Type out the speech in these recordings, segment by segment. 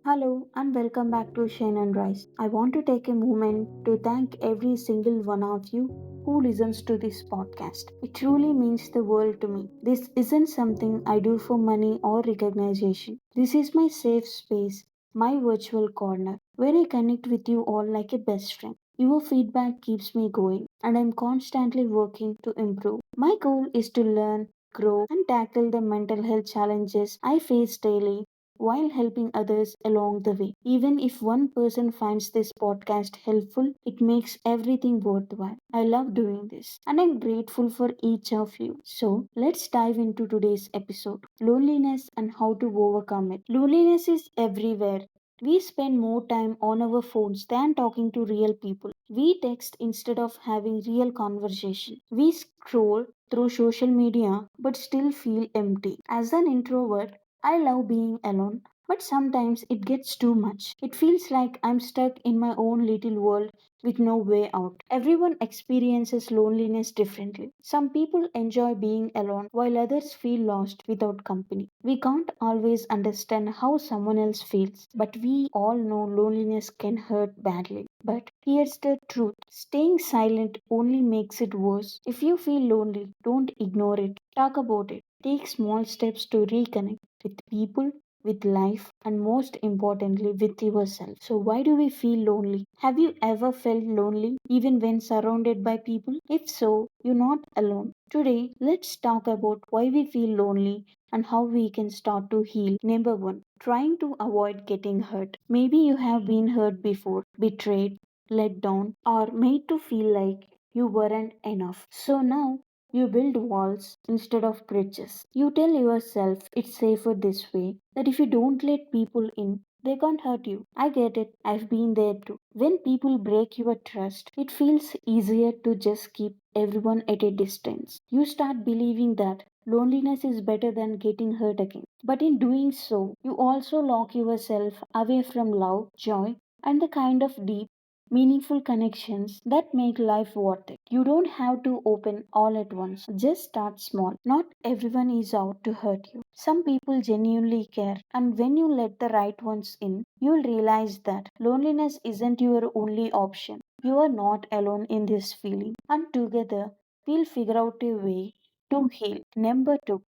Hello and welcome back to Shine and Rise. I want to take a moment to thank every single one of you who listens to this podcast. It truly means the world to me. This isn't something I do for money or recognition. This is my safe space, my virtual corner, where I connect with you all like a best friend. Your feedback keeps me going, and I'm constantly working to improve. My goal is to learn, grow, and tackle the mental health challenges I face daily while helping others along the way. Even if one person finds this podcast helpful, it makes everything worthwhile. I love doing this and I'm grateful for each of you. So, let's dive into today's episode loneliness and how to overcome it. Loneliness is everywhere. We spend more time on our phones than talking to real people. We text instead of having real conversation. We scroll through social media but still feel empty. As an introvert, I love being alone, but sometimes it gets too much. It feels like I'm stuck in my own little world with no way out. Everyone experiences loneliness differently. Some people enjoy being alone, while others feel lost without company. We can't always understand how someone else feels, but we all know loneliness can hurt badly. But here's the truth staying silent only makes it worse. If you feel lonely, don't ignore it. Talk about it. Take small steps to reconnect with people, with life, and most importantly, with yourself. So, why do we feel lonely? Have you ever felt lonely even when surrounded by people? If so, you're not alone. Today, let's talk about why we feel lonely and how we can start to heal. Number one, trying to avoid getting hurt. Maybe you have been hurt before, betrayed, let down, or made to feel like you weren't enough. So now you build walls instead of bridges. You tell yourself it's safer this way, that if you don't let people in, they can't hurt you. I get it, I've been there too. When people break your trust, it feels easier to just keep everyone at a distance. You start believing that loneliness is better than getting hurt again. But in doing so, you also lock yourself away from love, joy, and the kind of deep meaningful connections that make life worth it. You don't have to open all at once. Just start small. Not everyone is out to hurt you. Some people genuinely care, and when you let the right ones in, you'll realize that loneliness isn't your only option. You are not alone in this feeling, and together we'll figure out a way to heal. Number two,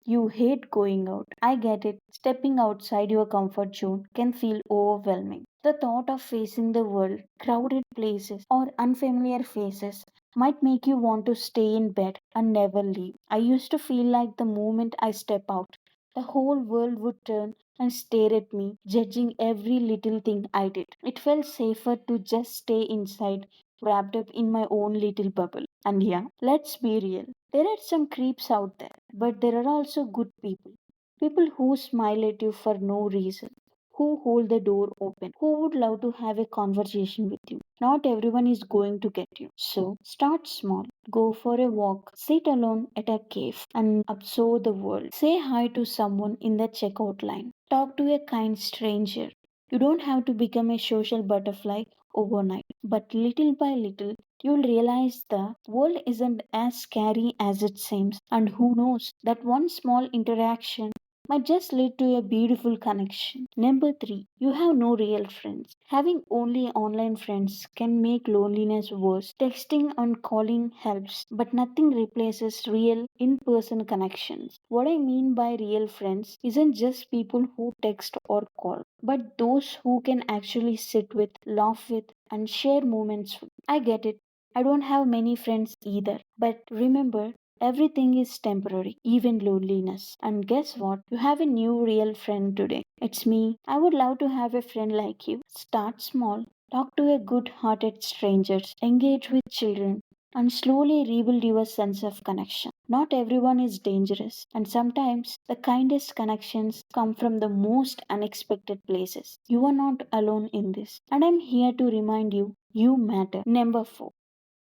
you hate going out. I get it. Stepping outside your comfort zone can feel overwhelming. The thought of facing the world, crowded places, or unfamiliar faces might make you want to stay in bed and never leave. I used to feel like the moment I step out, the whole world would turn and stare at me, judging every little thing I did. It felt safer to just stay inside, wrapped up in my own little bubble. And yeah, let's be real. There are some creeps out there, but there are also good people. People who smile at you for no reason, who hold the door open, who would love to have a conversation with you. Not everyone is going to get you. So start small. Go for a walk, sit alone at a cave, and observe the world. Say hi to someone in the checkout line. Talk to a kind stranger. You don't have to become a social butterfly overnight, but little by little, you'll realize the world isn't as scary as it seems. And who knows, that one small interaction might just lead to a beautiful connection. Number three, you have no real friends. Having only online friends can make loneliness worse. Texting and calling helps, but nothing replaces real in person connections. What I mean by real friends isn't just people who text or call, but those who can actually sit with, laugh with, and share moments with. I get it. I don't have many friends either. But remember, everything is temporary, even loneliness. And guess what? You have a new real friend today. It's me. I would love to have a friend like you. Start small. Talk to a good hearted strangers. Engage with children. And slowly rebuild your sense of connection. Not everyone is dangerous, and sometimes the kindest connections come from the most unexpected places. You are not alone in this, and I'm here to remind you you matter. Number four,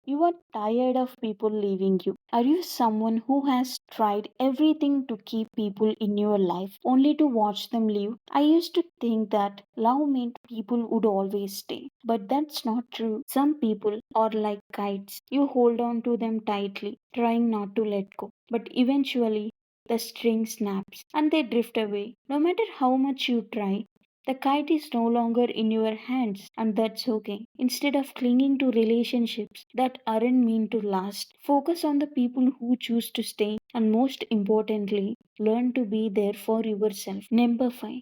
you are tired of people leaving you. Are you someone who has tried everything to keep people in your life only to watch them leave? I used to think that love meant people would always stay. But that's not true. Some people are like kites. You hold on to them tightly, trying not to let go. But eventually, the string snaps and they drift away. No matter how much you try, The kite is no longer in your hands, and that's okay. Instead of clinging to relationships that aren't meant to last, focus on the people who choose to stay, and most importantly, learn to be there for yourself. Number 5.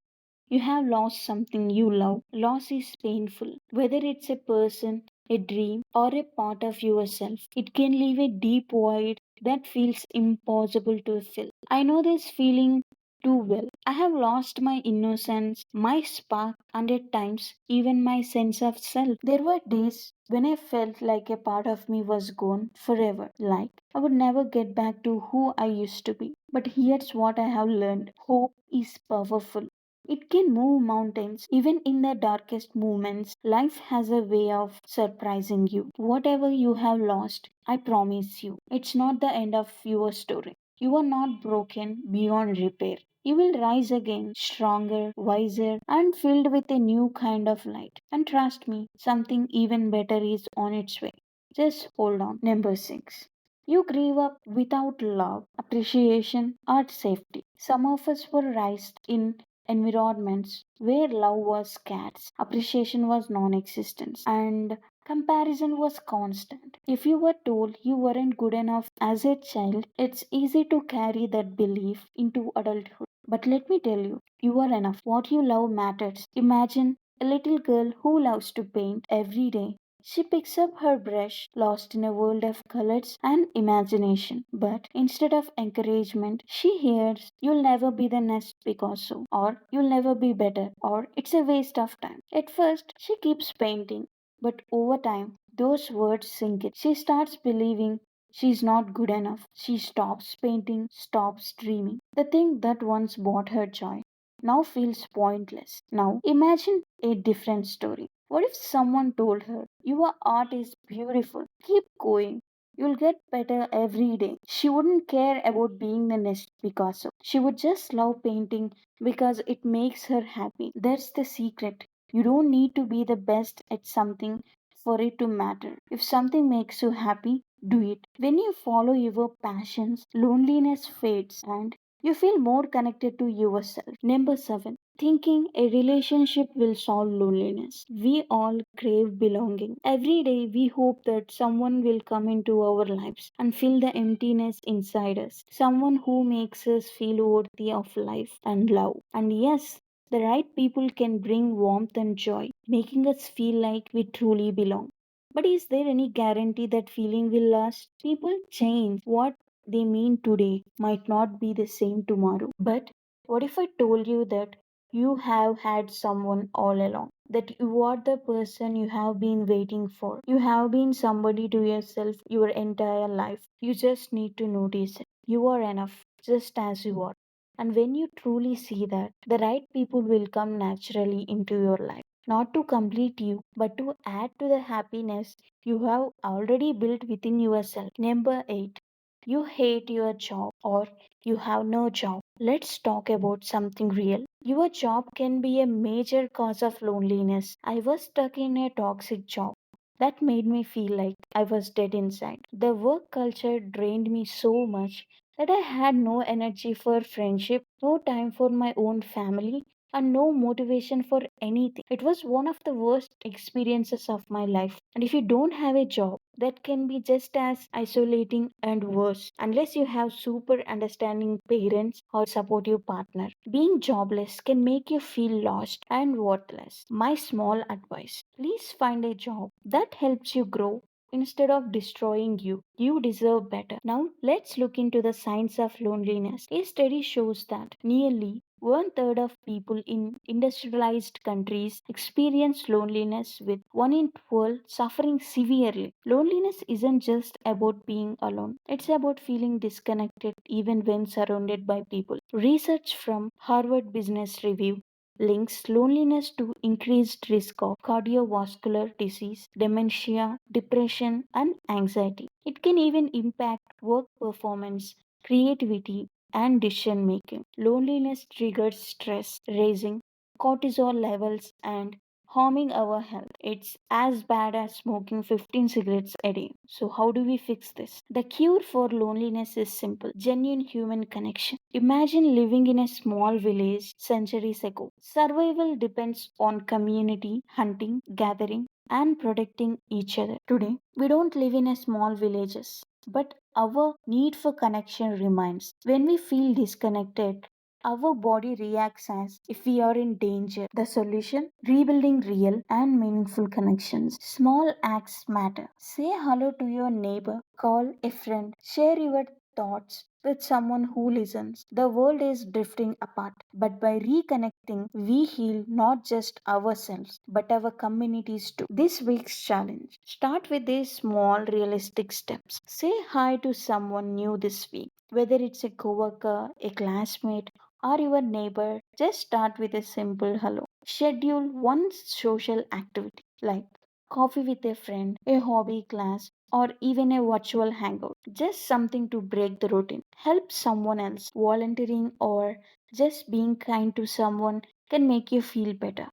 You have lost something you love. Loss is painful. Whether it's a person, a dream, or a part of yourself, it can leave a deep void that feels impossible to fill. I know this feeling too well. I have lost my innocence, my spark, and at times even my sense of self. There were days when I felt like a part of me was gone forever, like I would never get back to who I used to be. But here's what I have learned: hope is powerful. It can move mountains. Even in the darkest moments, life has a way of surprising you. Whatever you have lost, I promise you, it's not the end of your story. You are not broken beyond repair. You will rise again, stronger, wiser, and filled with a new kind of light. And trust me, something even better is on its way. Just hold on. Number 6. You grew up without love, appreciation, or safety. Some of us were raised in environments where love was scarce, appreciation was non existent, and comparison was constant. If you were told you weren't good enough as a child, it's easy to carry that belief into adulthood. But let me tell you, you are enough. What you love matters. Imagine a little girl who loves to paint every day. She picks up her brush, lost in a world of colors and imagination. But instead of encouragement, she hears, "You'll never be the next Picasso," or "You'll never be better," or "It's a waste of time." At first, she keeps painting, but over time, those words sink in. She starts believing she's not good enough. She stops painting, stops dreaming. The thing that once brought her joy now feels pointless. Now, imagine a different story. What if someone told her, "Your art is beautiful, keep going, you'll get better every day"? She wouldn't care about being the next Picasso. She would just love painting because it makes her happy. That's the secret. You don't need to be the best at something for it to matter. If something makes you happy, do it. When you follow your passions, loneliness fades and you feel more connected to yourself. Number 7. Thinking a relationship will solve loneliness. We all crave belonging. Every day we hope that someone will come into our lives and fill the emptiness inside us. Someone who makes us feel worthy of life and love. And yes, the right people can bring warmth and joy, making us feel like we truly belong. But is there any guarantee that feeling will last? People change. What they mean today might not be the same tomorrow. But what if I told you that you have had someone all along? That you are the person you have been waiting for. You have been somebody to yourself your entire life. You just need to notice it. You are enough, just as you are. And when you truly see that, the right people will come naturally into your life. Not to complete you, but to add to the happiness you have already built within yourself. Number 8. You hate your job or you have no job. Let's talk about something real. Your job can be a major cause of loneliness. I was stuck in a toxic job that made me feel like I was dead inside. The work culture drained me so much that I had no energy for friendship, no time for my own family, and no motivation for anything. It was one of the worst experiences of my life. And if you don't have a job, that can be just as isolating and worse, unless you have super understanding parents or supportive partner. Being jobless can make you feel lost and worthless. My small advice: please find a job that helps you grow instead of destroying you. You deserve better. Now, let's look into the signs of loneliness. A study shows that nearly one third of people in industrialized countries experience loneliness, with 1 in 12 suffering severely. Loneliness isn't just about being alone, it's about feeling disconnected even when surrounded by people. Research from Harvard Business Review links loneliness to increased risk of cardiovascular disease, dementia, depression, and anxiety. It can even impact work performance, creativity, and decision making. Loneliness triggers stress, raising cortisol levels and harming our health. It's as bad as smoking 15 cigarettes a day. So, how do we fix this? The cure for loneliness is simple: genuine human connection. Imagine living in a small village centuries ago. Survival depends on community, hunting, gathering, and protecting each other. Today, we don't live in a small villages, but our need for connection remains. When we feel disconnected, our body reacts as if we are in danger. The solution: rebuilding real and meaningful connections. Small acts matter. Say hello to your neighbor, call a friend, share your thoughts with someone who listens. The world is drifting apart, but by reconnecting, we heal not just ourselves but our communities too. This week's challenge: start with these small, realistic steps. Say hi to someone new this week, whether it's a coworker, a classmate, or your neighbor. Just start with a simple hello. Schedule one social activity like coffee with a friend, a hobby class, or even a virtual hangout. Just something to break the routine. Help someone else. Volunteering or just being kind to someone can make you feel better.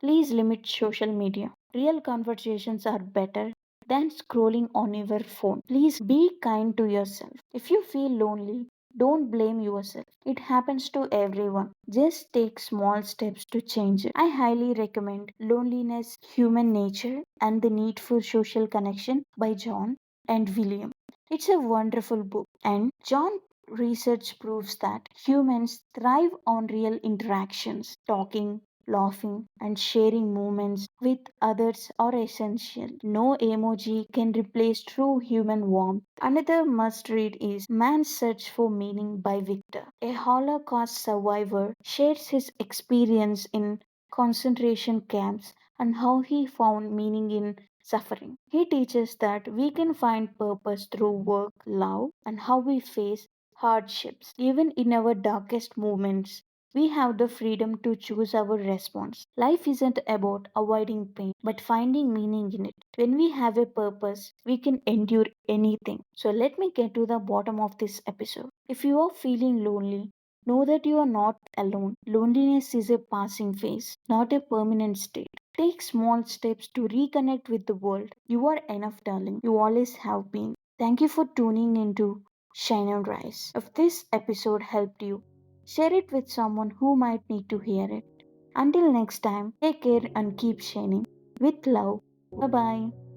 Please limit social media. Real conversations are better than scrolling on your phone. Please be kind to yourself. If you feel lonely, don't blame yourself. It happens to everyone. Just take small steps to change it. I highly recommend Loneliness, Human Nature, and the Need for Social Connection by John and William. It's a wonderful book, and John research proves that humans thrive on real interactions. Talking, laughing, and sharing moments with others are essential. No emoji can replace true human warmth. Another must read is Man's Search for Meaning by Victor. A Holocaust survivor shares his experience in concentration camps and how he found meaning in suffering. He teaches that we can find purpose through work, love, and how we face hardships. Even in our darkest moments, we have the freedom to choose our response. Life isn't about avoiding pain, but finding meaning in it. When we have a purpose, we can endure anything. So let me get to the bottom of this episode. If you are feeling lonely, know that you are not alone. Loneliness is a passing phase, not a permanent state. Take small steps to reconnect with the world. You are enough, darling. You always have been. Thank you for tuning into Shine and Rise. If this episode helped you, share it with someone who might need to hear it. Until next time, take care and keep shining. With love. Bye bye.